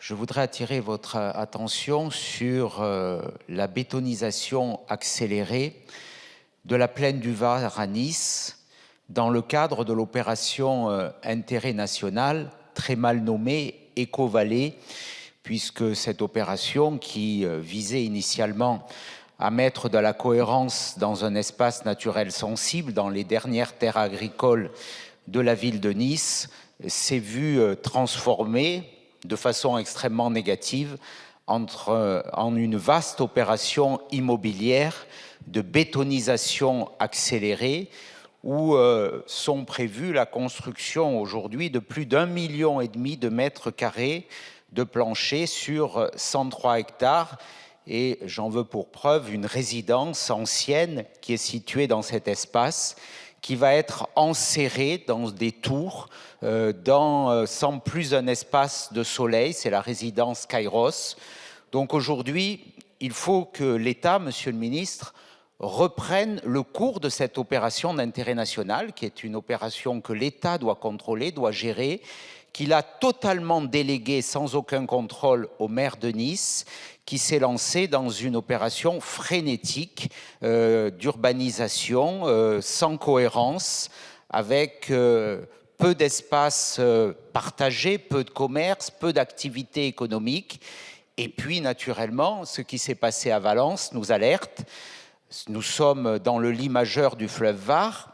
Je voudrais attirer votre attention sur la bétonisation accélérée de la plaine du Var à Nice dans le cadre de l'opération Intérêt national, très mal nommée Éco-Vallée, puisque cette opération qui visait initialement à mettre de la cohérence dans un espace naturel sensible, dans les dernières terres agricoles de la ville de Nice, s'est vue transformée de façon extrêmement négative en une vaste opération immobilière de bétonisation accélérée où sont prévues la construction aujourd'hui de plus d'1,5 million de mètres carrés de plancher sur 103 hectares. Et j'en veux pour preuve une résidence ancienne qui est située dans cet espace, qui va être enserrée dans des tours, sans plus un espace de soleil. C'est la résidence Kairos. Donc aujourd'hui, il faut que l'État, Monsieur le Ministre, reprenne le cours de cette opération d'intérêt national, qui est une opération que l'État doit contrôler, doit gérer, qu'il a totalement délégué sans aucun contrôle au maire de Nice, qui s'est lancé dans une opération frénétique d'urbanisation sans cohérence, avec peu d'espace partagé, peu de commerce, peu d'activités économiques. Et puis, naturellement, ce qui s'est passé à Valence nous alerte. Nous sommes dans le lit majeur du fleuve Var,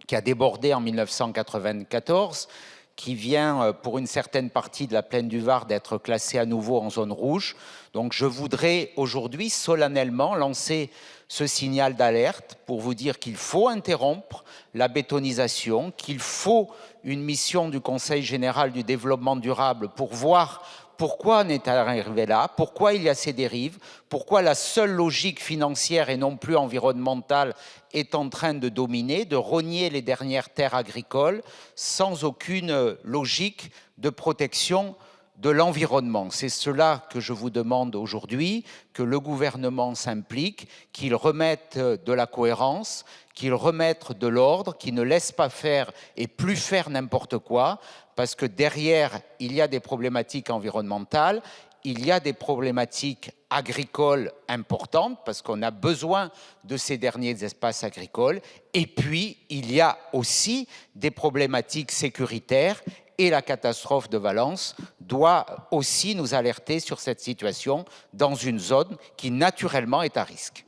qui a débordé en 1994, qui vient pour une certaine partie de la plaine du Var d'être classée à nouveau en zone rouge. Donc je voudrais aujourd'hui solennellement lancer ce signal d'alerte pour vous dire qu'il faut interrompre la bétonisation, qu'il faut une mission du Conseil général du développement durable pour voir pourquoi on est arrivé là, pourquoi il y a ces dérives, pourquoi la seule logique financière et non plus environnementale est en train de dominer, de rogner les dernières terres agricoles sans aucune logique de protection de l'environnement. C'est cela que je vous demande aujourd'hui, que le gouvernement s'implique, qu'il remette de la cohérence, qu'il remette de l'ordre, qu'il ne laisse pas faire et plus faire n'importe quoi, parce que derrière, il y a des problématiques environnementales, il y a des problématiques agricoles importantes, parce qu'on a besoin de ces derniers espaces agricoles, et puis il y a aussi des problématiques sécuritaires, et la catastrophe de Valence doit aussi nous alerter sur cette situation dans une zone qui naturellement est à risque.